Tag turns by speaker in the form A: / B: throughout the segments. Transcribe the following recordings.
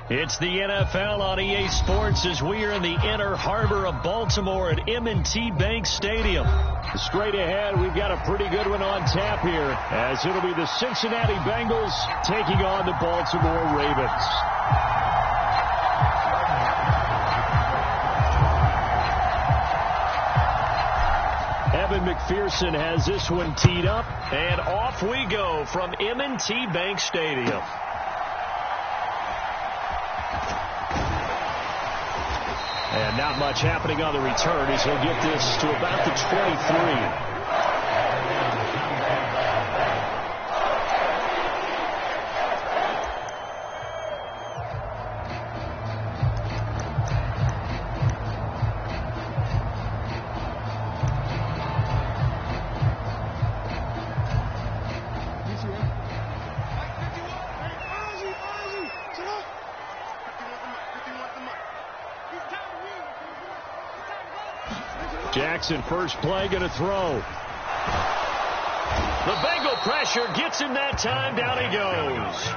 A: It's the NFL on EA Sports as we are in the inner harbor of Baltimore at M&T Bank Stadium. Straight ahead, we've got a pretty good one on tap here, as it'll be the Cincinnati Bengals taking on the Baltimore Ravens. Evan McPherson has this one teed up, and off we go from M&T Bank Stadium. And not much happening on the return as he'll get this to about the 23. Jackson, first play, going to throw. The Bengal pressure gets him that time. Down he goes.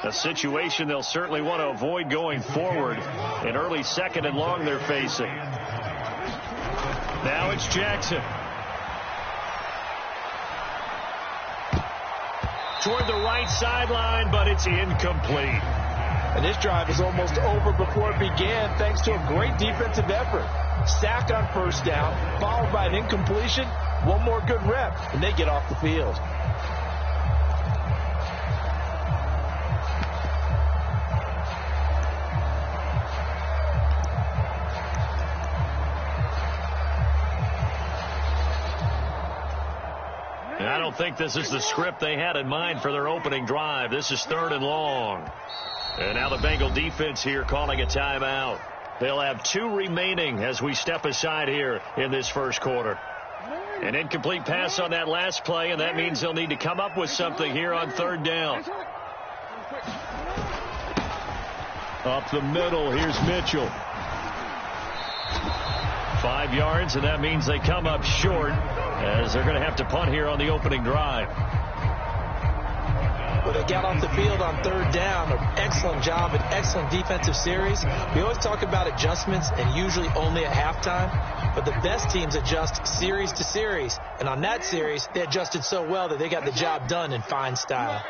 A: A situation they'll certainly want to avoid going forward. An early second and long they're facing. Now it's Jackson. Toward the right sideline, but it's incomplete.
B: And this drive is almost over before it began, thanks to a great defensive effort. Sack on first down, followed by an incompletion. One more good rep, and they get off the field.
A: And I don't think this is the script they had in mind for their opening drive. This is 3rd and long. And now the Bengal defense here calling a timeout. They'll have 2 remaining as we step aside here in this first quarter. An incomplete pass on that last play, and that means they'll need to come up with something here on 3rd down. Up the middle, here's Mitchell. 5 yards, and that means they come up short as they're going to have to punt here on the opening drive.
B: Well, they got off the field on 3rd down. An excellent job, an excellent defensive series. We always talk about adjustments and usually only at halftime. But the best teams adjust series to series. And on that series, they adjusted so well that they got the job done in fine style.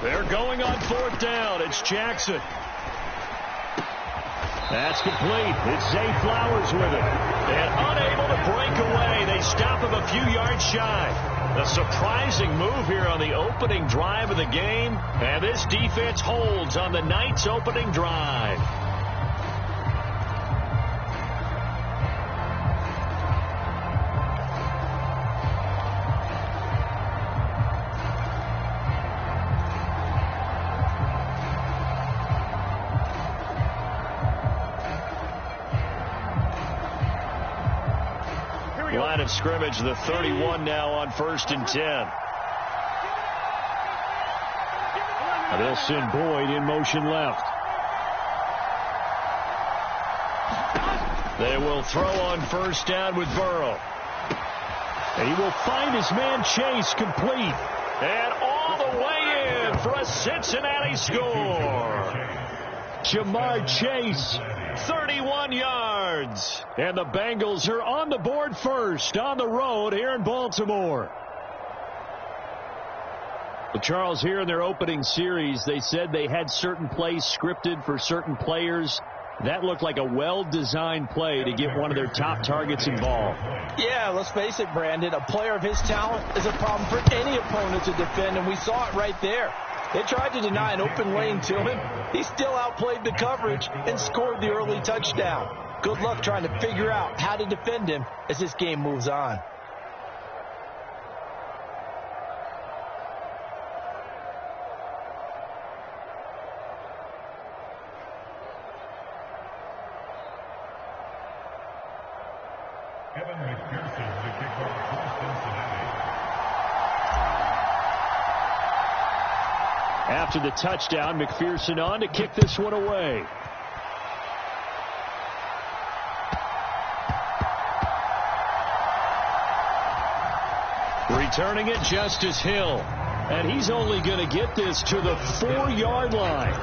A: They're going on 4th down. It's Jackson. That's complete. It's Zay Flowers with it. And unable to break away. They stop him a few yards shy. A surprising move here on the opening drive of the game. And this defense holds on the night's opening drive. Line of scrimmage, the 31 now on 1st and 10. They'll send Boyd in motion left. They will throw on 1st down with Burrow. And he will find his man Chase complete. And all the way in for a Cincinnati score. Jamar Chase, 31 yards. And the Bengals are on the board first on the road here in Baltimore. Well, Charles, here in their opening series, they said they had certain plays scripted for certain players. That looked like a well-designed play to get one of their top targets involved.
B: Yeah, let's face it, Brandon. A player of his talent is a problem for any opponent to defend, and we saw it right there. They tried to deny an open lane to him. He still outplayed the coverage and scored the early touchdown. Good luck trying to figure out how to defend him as this game moves on.
C: Evan McPherson to kick off for Cincinnati.
A: After the touchdown, McPherson on to kick this one away. Returning it, Justice Hill. And he's only going to get this to the 4-yard line.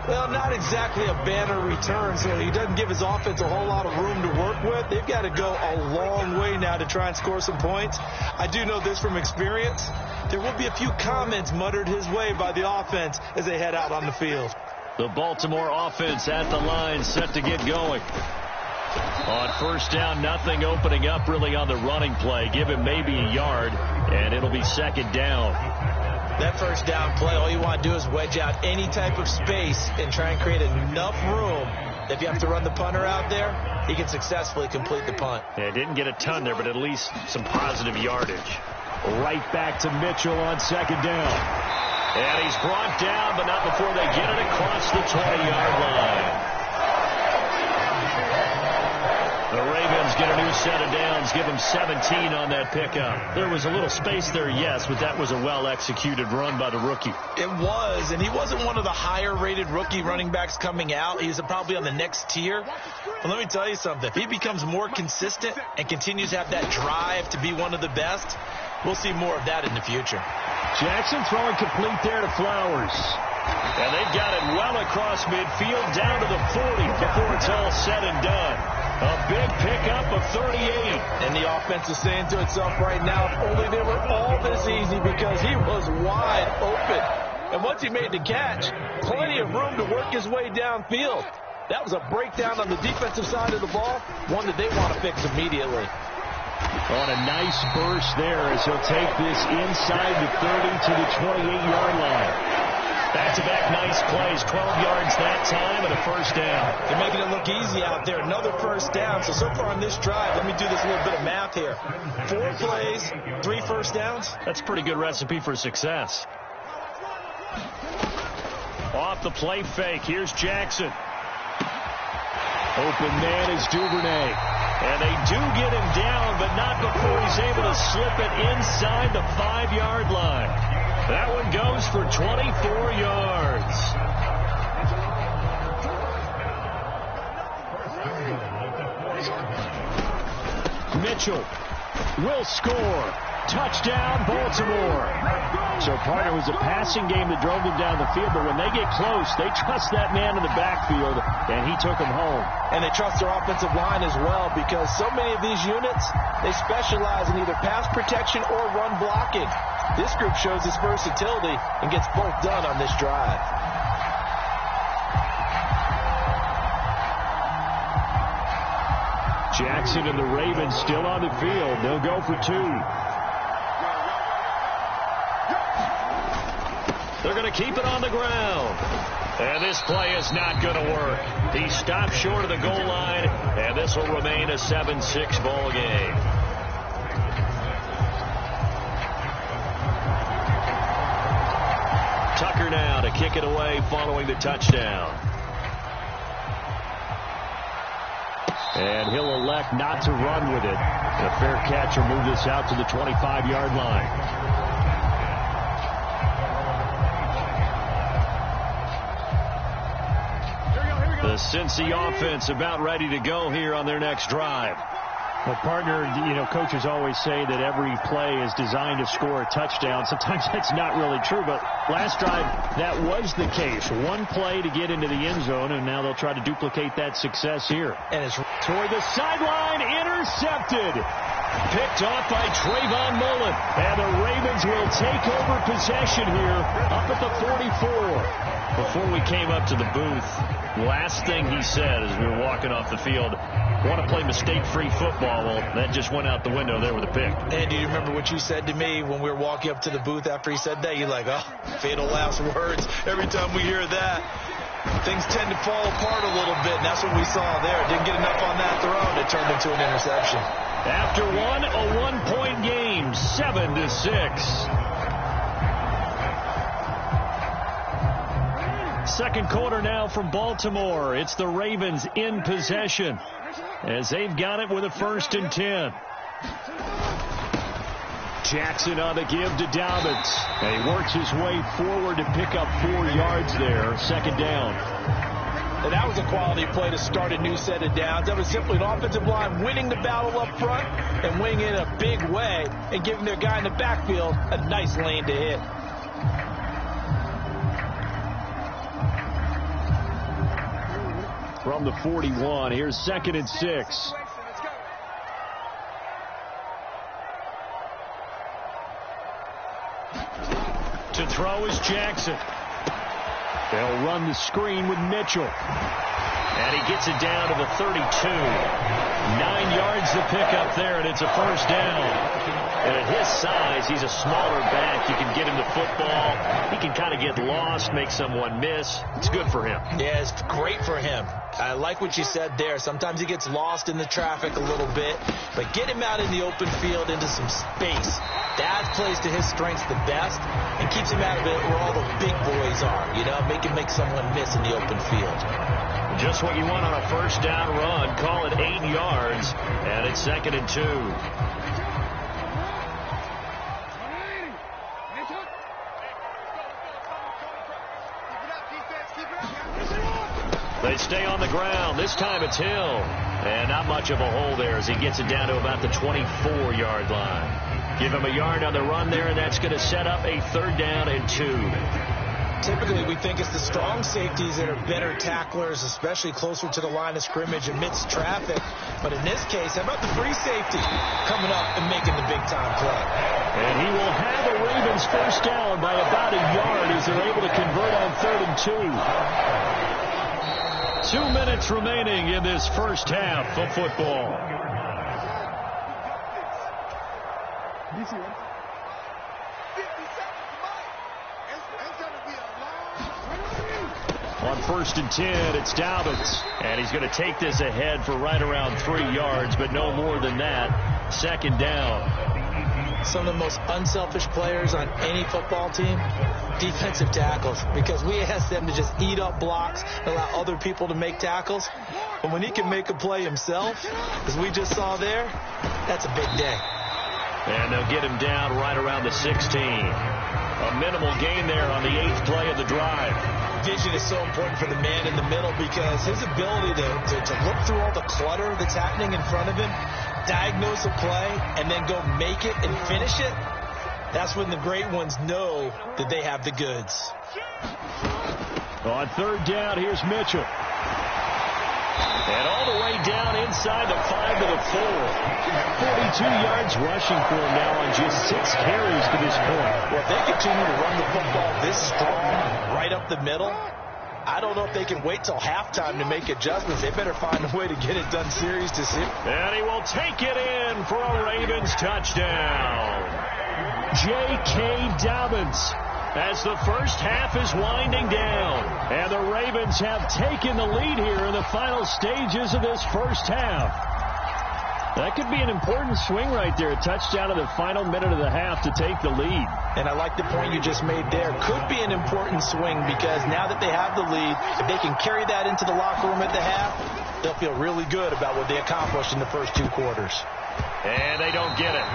B: Well, not exactly a banner return, so he doesn't give his offense a whole lot of room to work with. They've got to go a long way now to try and score some points. I do know this from experience. There will be a few comments muttered his way by the offense as they head out on the field.
A: The Baltimore offense at the line, set to get going. On first down, nothing opening up really on the running play. Give him maybe a yard, and it'll be second down.
B: That first down play, all you want to do is wedge out any type of space and try and create enough room that if you have to run the punter out there, he can successfully complete the punt.
A: Yeah, didn't get a ton there, but at least some positive yardage. Right back to Mitchell on second down. And he's brought down, but not before they get it across the 20-yard line. The Ravens get a new set of downs, give them 17 on that pickup. There was a little space there, yes, but that was a well-executed run by the rookie.
B: It was, and he wasn't one of the higher-rated rookie running backs coming out. He's probably on the next tier. But let me tell you something. If he becomes more consistent and continues to have that drive to be one of the best, we'll see more of that in the future.
A: Jackson throwing complete there to Flowers. And they've got it well across midfield down to the 40 before it's all said and done. A big pickup of 38.
B: And the offense is saying to itself right now, if only they were all this easy, because he was wide open. And once he made the catch, plenty of room to work his way downfield. That was a breakdown on the defensive side of the ball, one that they want to fix immediately.
A: On a nice burst there as he'll take this inside the 30 to the 28-yard line. Back-to-back nice plays, 12 yards that time and a first down.
B: They're making it look easy out there. Another first down. So far on this drive, let me do this little bit of math here. 4 plays, 3 first downs.
A: That's a pretty good recipe for success. Off the play fake, here's Jackson. Open man is Duvernay. And they do get him down, but not before he's able to slip it inside the 5-yard line. That one goes for 24 yards. Mitchell will score. Touchdown, Baltimore. So, partner, it was a passing game that drove them down the field, but when they get close, they trust that man in the backfield, and he took them home.
B: And they trust their offensive line as well, because so many of these units, they specialize in either pass protection or run blocking. This group shows its versatility and gets both done on this drive.
A: Jackson and the Ravens still on the field. They'll go for 2. They're going to keep it on the ground. And this play is not going to work. He stopped short of the goal line, and this will remain a 7-6 ball game. Tucker now to kick it away following the touchdown. And he'll elect not to run with it. A fair catch will move this out to the 25-yard line. The Cincy offense about ready to go here on their next drive. Well, partner, coaches always say that every play is designed to score a touchdown. Sometimes that's not really true, but last drive, that was the case. One play to get into the end zone, and now they'll try to duplicate that success here.
B: And it's
A: toward the sideline, intercepted. Picked off by Trayvon Mullen. And the Ravens will take over possession here up at the 44. Before we came up to the booth, last thing he said as we were walking off the field, want to play mistake-free football. Well, that just went out the window there with a pick.
B: And do you remember what you said to me when we were walking up to the booth after he said that? You're like, oh, fatal last words. Every time we hear that, things tend to fall apart a little bit, and that's what we saw there. Didn't get enough on that throw, and it turned into an interception.
A: After one, a one-point game, 7-6. Second quarter now from Baltimore. It's the Ravens in possession as they've got it with a 1st and 10. Jackson on the give to Dobbins. And he works his way forward to pick up 4 yards there. Second down.
B: And that was a quality play to start a new set of downs. That was simply an offensive line winning the battle up front and winning in a big way and giving their guy in the backfield a nice lane to hit.
A: from the 41. Here's 2nd and 6. To throw is Jackson. They'll run the screen with Mitchell. And he gets it down to the 32. 9 yards to pick up there, and it's a first down. And at his size, he's a smaller back. You can get him the football. He can kind of get lost, make someone miss. It's good for him.
B: Yeah, it's great for him. I like what you said there. Sometimes he gets lost in the traffic a little bit, but get him out in the open field into some space. That plays to his strengths the best and keeps him out of it where all the big boys are. You know, make him make someone miss in the open field.
A: Just what you want on a first down run. Call it 8 yards, and it's 2nd and 2. They stay on the ground. This time it's Hill. And not much of a hole there as he gets it down to about the 24-yard line. Give him a yard on the run there, and that's going to set up a 3rd down and 2.
B: Typically, we think it's the strong safeties that are better tacklers, especially closer to the line of scrimmage amidst traffic. But in this case, how about the free safety coming up and making the big-time play?
A: And he will have a Ravens first down by about a yard as they're able to convert on 3rd and 2. 2 minutes remaining in this first half of football. On 1st and 10, it's Dobbins. And he's going to take this ahead for right around 3 yards, but no more than that. 2nd down.
B: Some of the most unselfish players on any football team, defensive tackles, because we ask them to just eat up blocks and allow other people to make tackles. But when he can make a play himself, as we just saw there, that's a big day.
A: And they'll get him down right around the 16. A minimal gain there on the 8th play of the drive.
B: Vision is so important for the man in the middle because his ability to look through all the clutter that's happening in front of him, diagnose a play, and then go make it and finish it, that's when the great ones know that they have the goods.
A: On 3rd down, here's Mitchell. And all the way down inside the 5 to the 4. 42 yards rushing for him now on just 6 carries to this point.
B: Well, if they continue to run the football this strong right up the middle, I don't know if they can wait till halftime to make adjustments. They better find a way to get it done series to series.
A: And he will take it in for a Ravens touchdown. J.K. Dobbins, as the first half is winding down. And the Ravens have taken the lead here in the final stages of this first half. That could be an important swing right there. A touchdown in the final minute of the half to take the lead.
B: And I like the point you just made there. Could be an important swing because now that they have the lead, if they can carry that into the locker room at the half, they'll feel really good about what they accomplished in the first 2 quarters.
A: And they don't get it.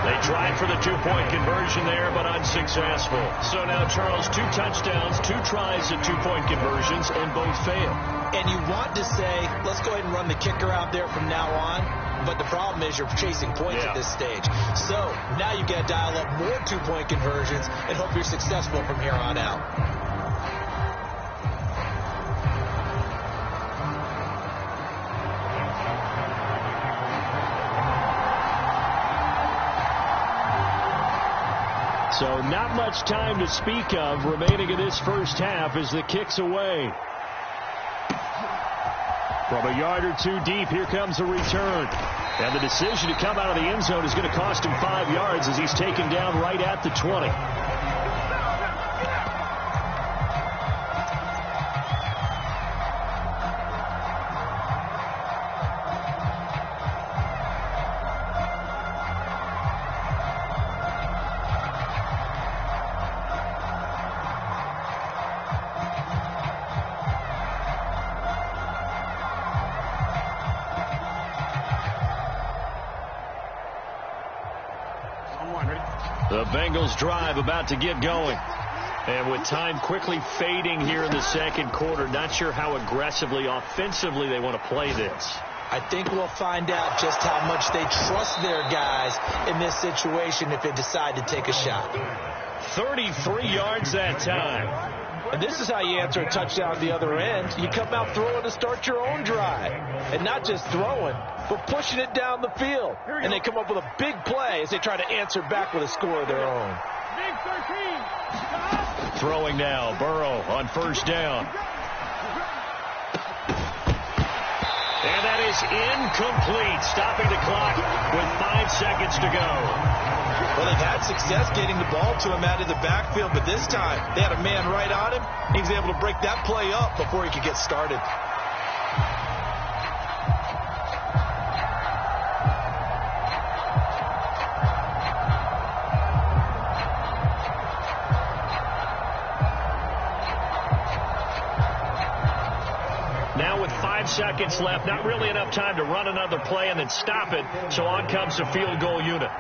A: They tried for the 2-point conversion there, but unsuccessful. So now, Charles, 2 touchdowns, 2 tries at 2-point conversions, and both failed.
B: And you want to say, let's go ahead and run the kicker out there from now on. But the problem is you're chasing points at this stage. So now you've got to dial up more 2-point conversions and hope you're successful from here on out.
A: So not much time to speak of remaining in this first half as the kick's away. From a yard or 2 deep, here comes a return. And the decision to come out of the end zone is going to cost him 5 yards as he's taken down right at the 20. The Bengals drive about to get going. And with time quickly fading here in the second quarter, not sure how aggressively, offensively they want to play this.
B: I think we'll find out just how much they trust their guys in this situation if they decide to take a shot.
A: 33 yards that time.
B: And this is how you answer a touchdown at the other end. You come out throwing to start your own drive. And not just throwing, but pushing it down the field. And they come up with a big play as they try to answer back with a score of their own.
A: Throwing now, Burrow on first down. And that is incomplete, stopping the clock with 5 seconds to go.
B: Well, they've had success getting the ball to him out of the backfield, but this time they had a man right on him. He was able to break that play up before he could get started.
A: Now with 5 seconds left, not really enough time to run another play and then stop it, so on comes the field goal unit.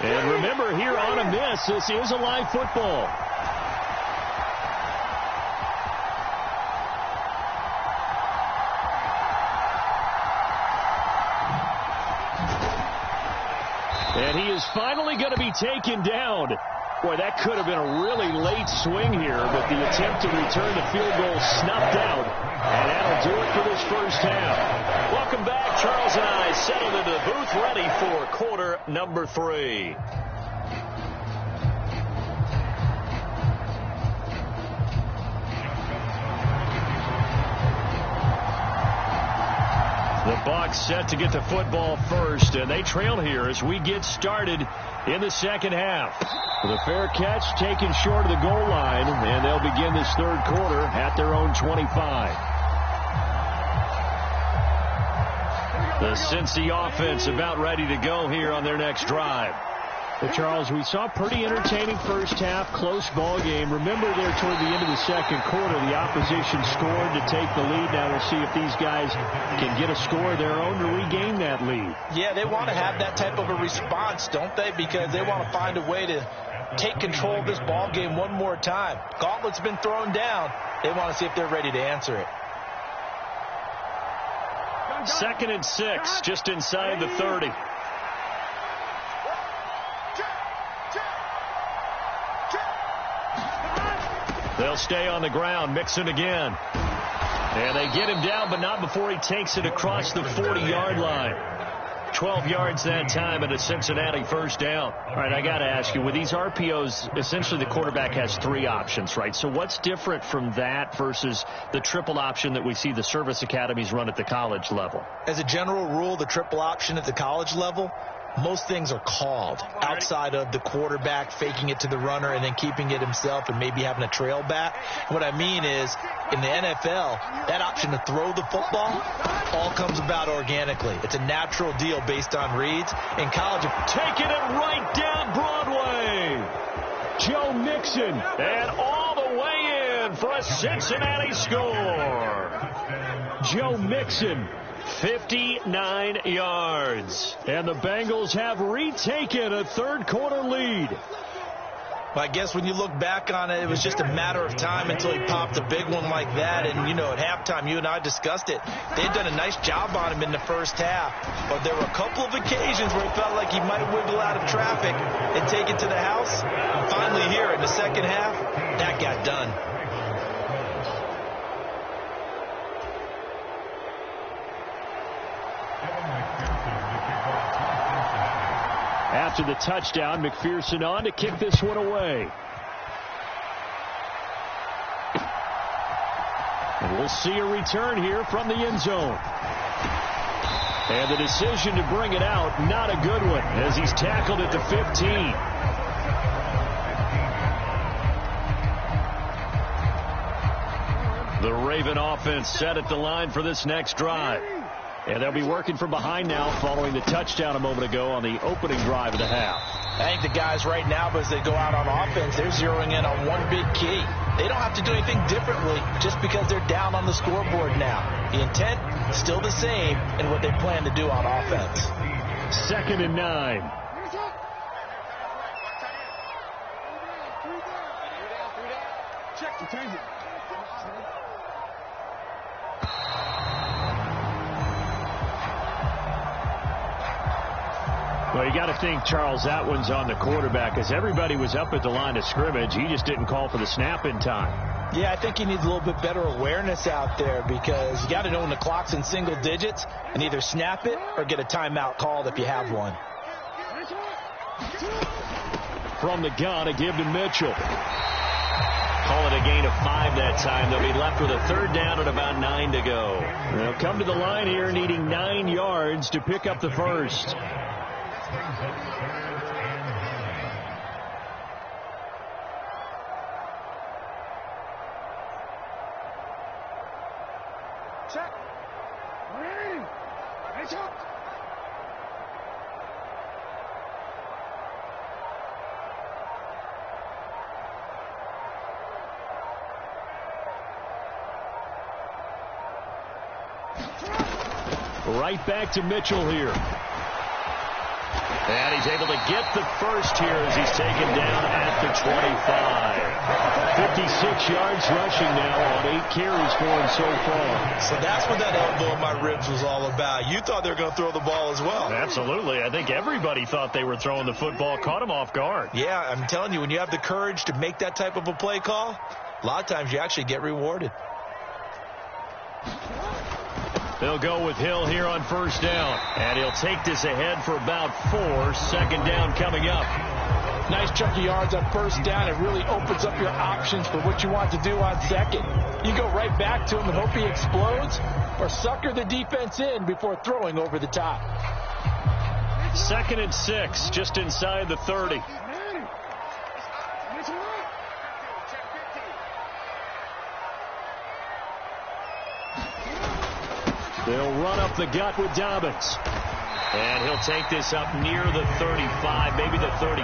A: And remember, here on a miss, this is a live football. And he is finally going to be taken down. Boy, that could have been a really late swing here, but the attempt to return the field goal snuffed out. And that'll do it for this first half. Welcome back. Charles and I settled into the booth ready for quarter number 3. The Bucs set to get the football first, and they trail here as we get started in the second half. With a fair catch taken short of the goal line, and they'll begin this third quarter at their own 25. The Cincy offense about ready to go here on their next drive. Well, Charles, we saw a pretty entertaining first half, close ball game. Remember there toward the end of the second quarter, the opposition scored to take the lead. Now we'll see if these guys can get a score of their own to regain that lead.
B: Yeah, they want to have that type of a response, don't they? Because they want to find a way to take control of this ball game one more time. Gauntlet's been thrown down. They want to see if they're ready to answer it.
A: 2nd and 6, just inside the 30. They'll stay on the ground, Mixon again. And they get him down, but not before he takes it across the 40-yard line. 12 yards that time and a Cincinnati first down. All right, I got to ask you, with these RPOs, essentially the quarterback has 3 options, right? So what's different from that versus the triple option that we see the service academies run at the college level?
B: As a general rule, the triple option at the college level, most things are called outside of the quarterback faking it to the runner and then keeping it himself and maybe having a trail back. What I mean is, in the NFL, that option to throw the football all comes about organically. It's a natural deal based on reads. In college,
A: taking it right down Broadway. Joe Mixon, and all the way in for a Cincinnati score. Joe Mixon, 59 yards. And the Bengals have retaken a third quarter lead.
B: Well, I guess when you look back on it, it was just a matter of time until he popped a big one like that. And, you know, at halftime, you and I discussed it. They had done a nice job on him in the first half. But there were a couple of occasions where it felt like he might wiggle out of traffic and take it to the house. And finally here in the second half, that got done.
A: After the touchdown, McPherson on to kick this one away. And we'll see a return here from the end zone. And the decision to bring it out, not a good one, as he's tackled at the 15. The Raven offense set at the line for this next drive. And they'll be working from behind now following the touchdown a moment ago on the opening drive of the half.
B: I think the guys right now, as they go out on offense, they're zeroing in on one big key. They don't have to do anything differently just because they're down on the scoreboard now. The intent is still the same in what they plan to do on offense.
A: 2nd and 9.
D: Check the change it.
A: Well, you got to think, Charles, that one's on the quarterback, as everybody was up at the line of scrimmage. He just didn't call for the snap in time.
B: Yeah, I think he needs a little bit better awareness out there, because you got to know when the clock's in single digits and either snap it or get a timeout called if you have one.
A: From the gun, a give to Mitchell. Call it a gain of 5 that time. They'll be left with a third down and about 9 to go. They'll come to the line here needing 9 yards to pick up the first.
D: Check. Ready. Nice up.
A: Right back to Mitchell here. And he's able to get the first here as he's taken down at the 25. 56 yards rushing now on 8 carries for him so far.
B: So that's what that elbow in my ribs was all about. You thought they were going to throw the ball as well.
A: Absolutely. I think everybody thought they were throwing the football, caught him off guard.
B: Yeah, I'm telling you, when you have the courage to make that type of a play call, a lot of times you actually get rewarded.
A: They'll go with Hill here on first down. And he'll take this ahead for about 4. Second down coming up.
B: Nice chunk of yards on first down. It really opens up your options for what you want to do on second. You go right back to him and hope he explodes, or sucker the defense in before throwing over the top.
A: 2nd and 6, just inside the 30. They'll run up the gut with Dobbins. And he'll take this up near the 35, maybe the 34.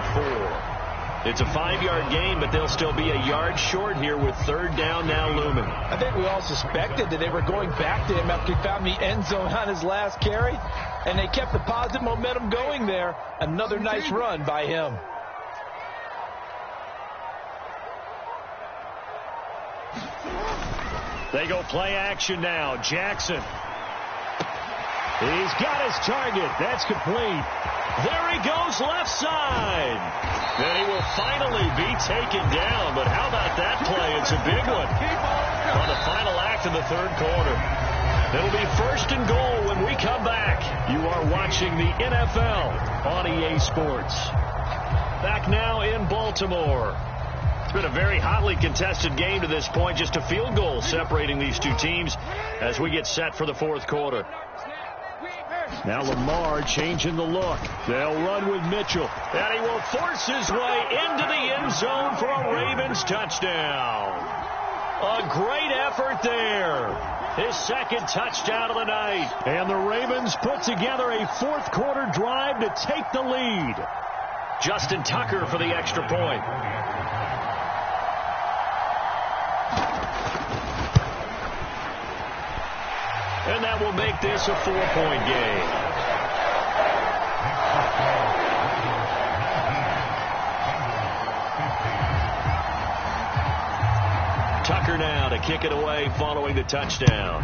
A: It's a 5-yard gain, but they'll still be a yard short here with third down now looming.
B: I think we all suspected that they were going back to him after he found the end zone on his last carry, and they kept the positive momentum going there. Another nice run by him.
A: They go play action now. Jackson. He's got his target. That's complete. There he goes left side. And he will finally be taken down. But how about that play? It's a big one. On the final act of the third quarter. It'll be 1st and goal when we come back. You are watching the NFL on EA Sports. Back now in Baltimore. It's been a very hotly contested game to this point. Just a field goal separating these two teams as we get set for the fourth quarter. Now Lamar changing the look. They'll run with Mitchell. And he will force his way into the end zone for a Ravens touchdown. A great effort there. His second touchdown of the night. And the Ravens put together a fourth quarter drive to take the lead. Justin Tucker for the extra point. And that will make this a 4-point game. Tucker now to kick it away following the touchdown.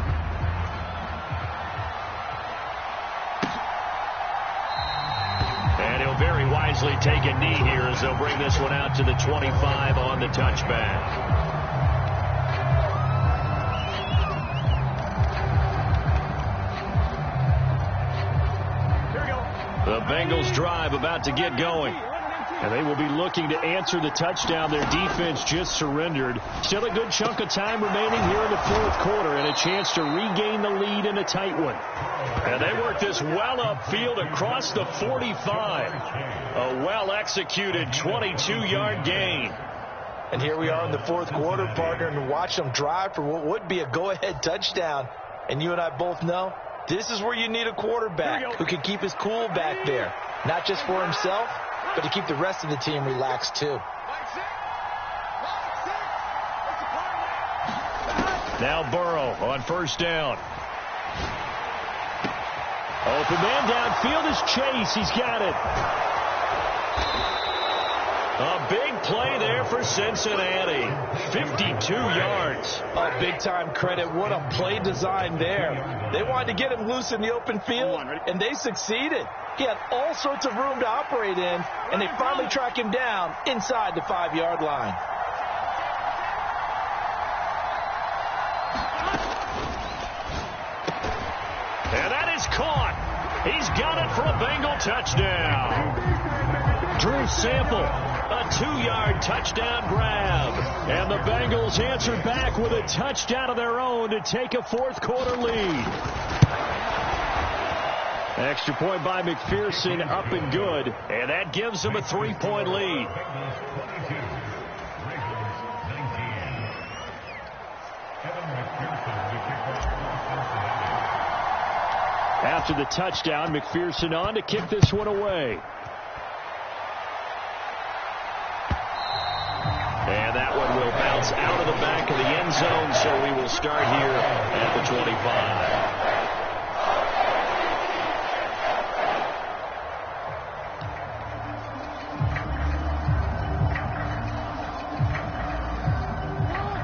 A: And he'll very wisely take a knee here as they'll bring this one out to the 25 on the touchback. The Bengals drive about to get going. And they will be looking to answer the touchdown their defense just surrendered. Still a good chunk of time remaining here in the fourth quarter and a chance to regain the lead in a tight one. And they work this well upfield across the 45. A well-executed 22-yard gain.
B: And here we are in the fourth quarter, partner, and watch them drive for what would be a go-ahead touchdown. And you and I both know this is where you need a quarterback who can keep his cool back there. Not just for himself, but to keep the rest of the team relaxed too.
A: Now Burrow on first down. Open man downfield is Chase. He's got it. A big play there for Cincinnati. 52 yards.
B: Oh, big-time credit. What a play design there. They wanted to get him loose in the open field, and they succeeded. He had all sorts of room to operate in, and they finally track him down inside the 5-yard line.
A: And that is caught. He's got it for a Bengal touchdown. Drew Sample, a 2-yard touchdown grab. And the Bengals answered back with a touchdown of their own to take a fourth-quarter lead. Extra point by McPherson, up and good. And that gives them a 3-point lead. After the touchdown, McPherson on to kick this one away. And that one will bounce out of the back of the end zone, so we will start here at the 25.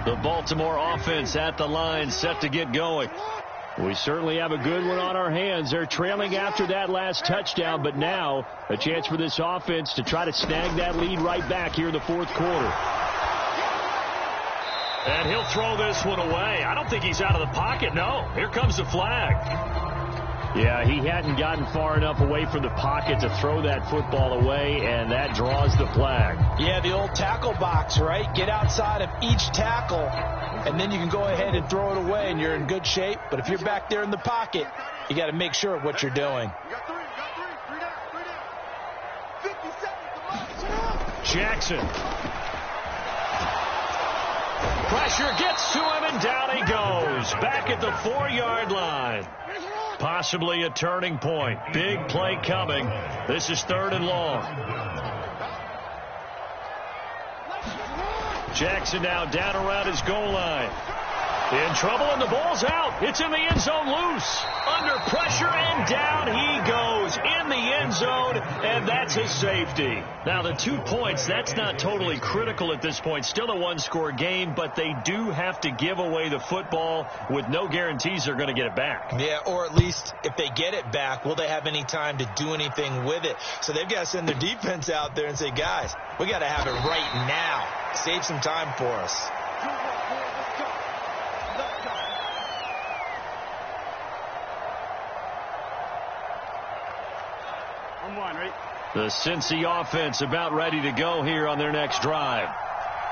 A: The Baltimore offense at the line, set to get going. We certainly have a good one on our hands. They're trailing after that last touchdown, but now a chance for this offense to try to snag that lead right back here in the fourth quarter. And he'll throw this one away. I don't think he's out of the pocket, no. Here comes the flag. Yeah, he hadn't gotten far enough away from the pocket to throw that football away, and that draws the flag.
B: Yeah, the old tackle box, right? Get outside of each tackle, and then you can go ahead and throw it away, and you're in good shape. But if you're back there in the pocket, you got to make sure of what you're doing.
A: Jackson. Pressure gets to him, and down he goes. Back at the 4-yard line. Possibly a turning point. Big play coming. This is 3rd and long. Jackson now down around his goal line. In trouble, and the ball's out. It's in the end zone loose. Under pressure, and down he goes in the end zone, and that's a safety. Now, the 2 points, that's not totally critical at this point. Still a one-score game, but they do have to give away the football with no guarantees they're going to get it back.
B: Yeah, or at least if they get it back, will they have any time to do anything with it? So they've got to send their defense out there and say, guys, we got to have it right now. Save some time for us.
A: The Cincy offense about ready to go here on their next drive.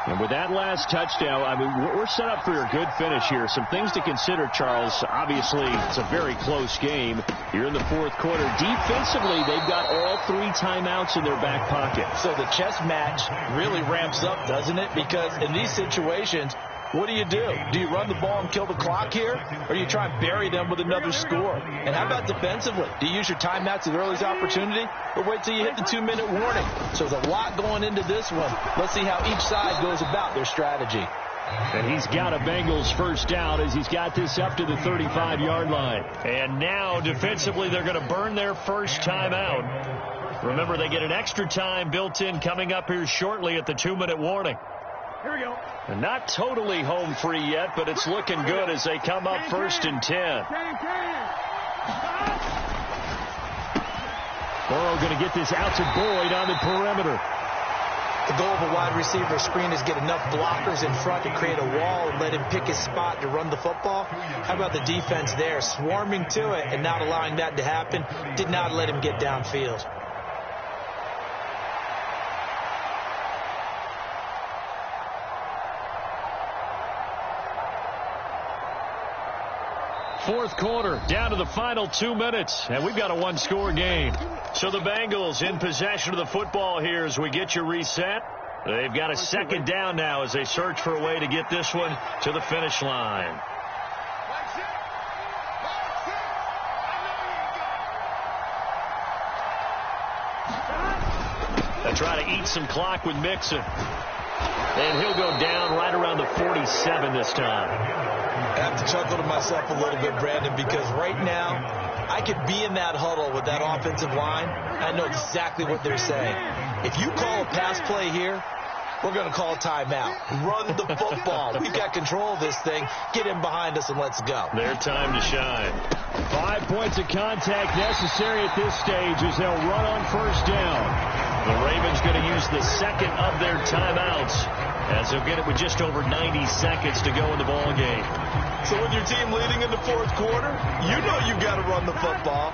A: And with that last touchdown, I mean, we're set up for a good finish here. Some things to consider, Charles. Obviously, it's a very close game. You're in the fourth quarter. Defensively, they've got all 3 timeouts in their back pocket.
B: So the chess match really ramps up, doesn't it? Because in these situations, what do? Do you run the ball and kill the clock here, or do you try and bury them with another score? And how about defensively? Do you use your timeouts at the earliest opportunity, or wait till you hit the 2-minute warning? So there's a lot going into this one. Let's see how each side goes about their strategy.
A: And he's got a Bengals first down as he's got this up to the 35-yard line. And now, defensively, they're going to burn their first timeout. Remember, they get an extra time built in coming up here shortly at the 2-minute warning.
D: Here we go.
A: And not totally home free yet, but it's looking good as they come up 1st and 10. Burrow going to get this out to Boyd on the perimeter.
B: The goal of a wide receiver screen is get enough blockers in front to create a wall and let him pick his spot to run the football. How about the defense there, swarming to it and not allowing that to happen? Did not let him get downfield.
A: Fourth quarter, down to the final 2 minutes, and we've got a one-score game. So the Bengals in possession of the football here as we get you reset. They've got a 2nd down now as they search for a way to get this one to the finish line. They try to eat some clock with Mixon. And he'll go down right around the 47 this time.
B: I have to chuckle to myself a little bit, Brandon, because right now I could be in that huddle with that offensive line. I know exactly what they're saying. If you call a pass play here, we're going to call a timeout. Run the football. We've got control of this thing. Get in behind us and let's go.
A: Their time to shine. 5 points of contact necessary at this stage as they'll run on first down. The Ravens going to use the second of their timeouts as they'll get it with just over 90 seconds to go in the ball game.
B: So with your team leading in the fourth quarter, you know you've got to run the football.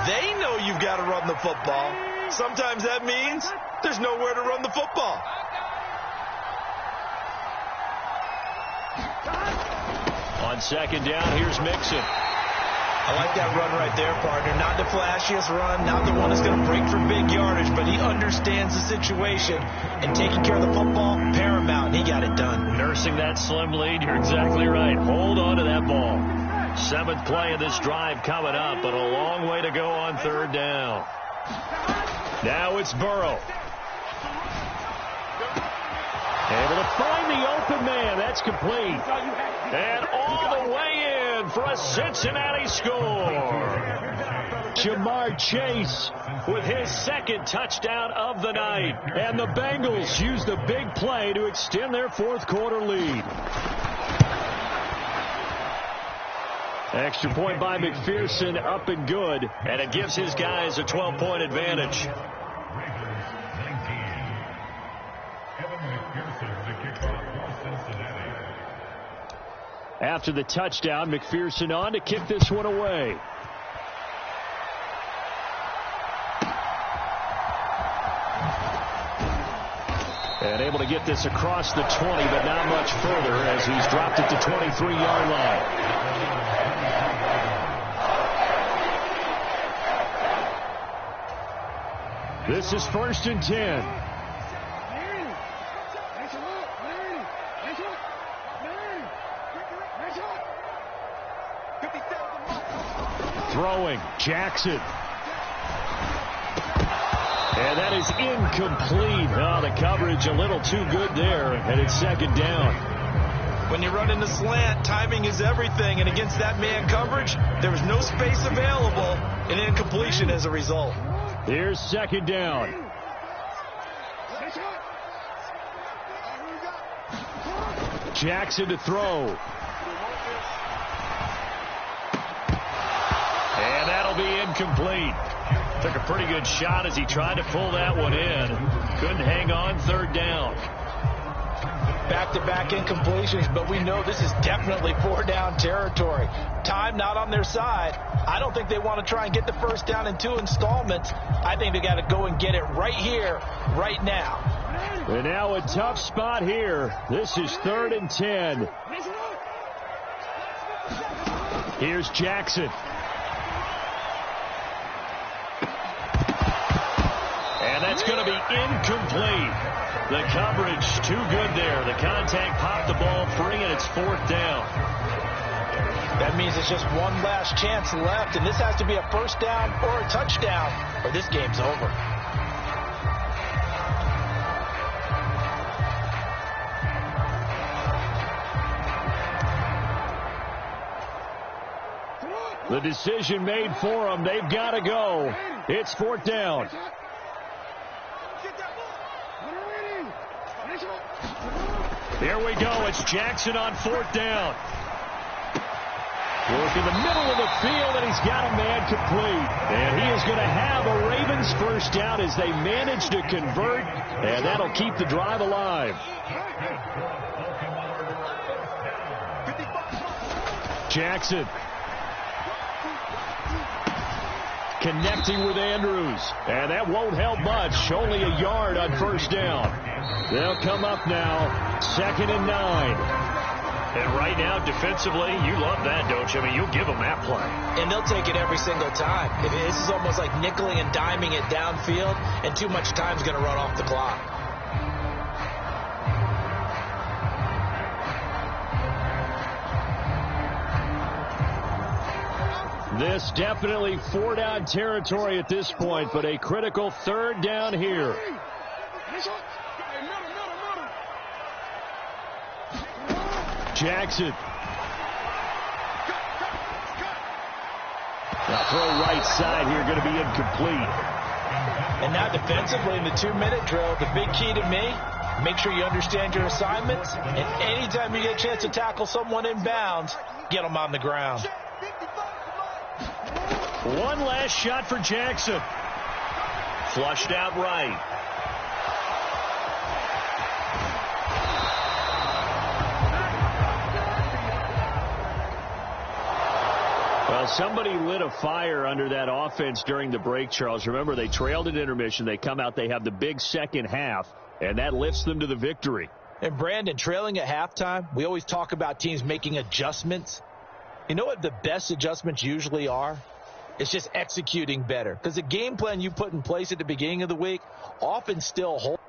B: They know you've got to run the football. Sometimes that means there's nowhere to run the football.
A: On second down, here's Mixon.
B: I like that run right there, partner. Not the flashiest run, not the one that's going to break for big yardage, but he understands the situation, and taking care of the football, paramount, and he got it done.
A: Nursing that slim lead, you're exactly right. Hold on to that ball. 7th play of this drive coming up, but a long way to go on third down. Now it's Burrow. Able to find the open man. That's complete. And all the way in for a Cincinnati score. Jamar Chase with his second touchdown of the night. And the Bengals use the big play to extend their fourth quarter lead. Extra point by McPherson, up and good. And it gives his guys a 12-point advantage. After the touchdown, McPherson on to kick this one away. And able to get this across the 20, but not much further as he's dropped it to 23-yard line. This is 1st and 10. Throwing, Jackson. And that is incomplete. Oh, the coverage a little too good there, and it's second down.
B: When you run in the slant, timing is everything, and against that man coverage, there was no space available, and incompletion as a result.
A: Here's second down. Jackson to throw. And that'll be incomplete. Took a pretty good shot as he tried to pull that one in. Couldn't hang on third down.
B: Back-to-back incompletions, but we know this is definitely 4-down territory. Time not on their side. I don't think they want to try and get the first down in 2 installments. I think they got to go and get it right here, right now.
A: And now a tough spot here. This is 3rd and 10. Here's Jackson. And that's going to be incomplete. The coverage too good there. The contact popped the ball free, and it's 4th down.
B: That means it's just one last chance left, and this has to be a first down or a touchdown, or this game's over.
A: The decision made for them. They've got to go. It's 4th down. Here we go. It's Jackson on 4th down. Work in the middle of the field, and he's got a man complete. And he is going to have a Ravens first down as they manage to convert, and that'll keep the drive alive. Jackson. Connecting with Andrews. And that won't help much. Only a yard on first down. They'll come up now. 2nd and 9. And right now, defensively, you love that, don't you? I mean, you'll give them that play.
B: And they'll take it every single time. This is almost like nickeling and diming it downfield, and too much time's going to run off the clock.
A: This definitely 4-down territory at this point, but a critical 3rd down here. Jackson. Now throw right side here, going to be incomplete.
B: And now defensively in the 2-minute drill, the big key to me, make sure you understand your assignments, and anytime you get a chance to tackle someone in bounds, get them on the ground.
A: One last shot for Jackson. Flushed out right. Well, somebody lit a fire under that offense during the break, Charles. Remember, they trailed at intermission. They come out, they have the big second half, and that lifts them to the victory.
B: And, Brandon, trailing at halftime, we always talk about teams making adjustments. You know what the best adjustments usually are? It's just executing better. Because the game plan you put in place at the beginning of the week often still holds.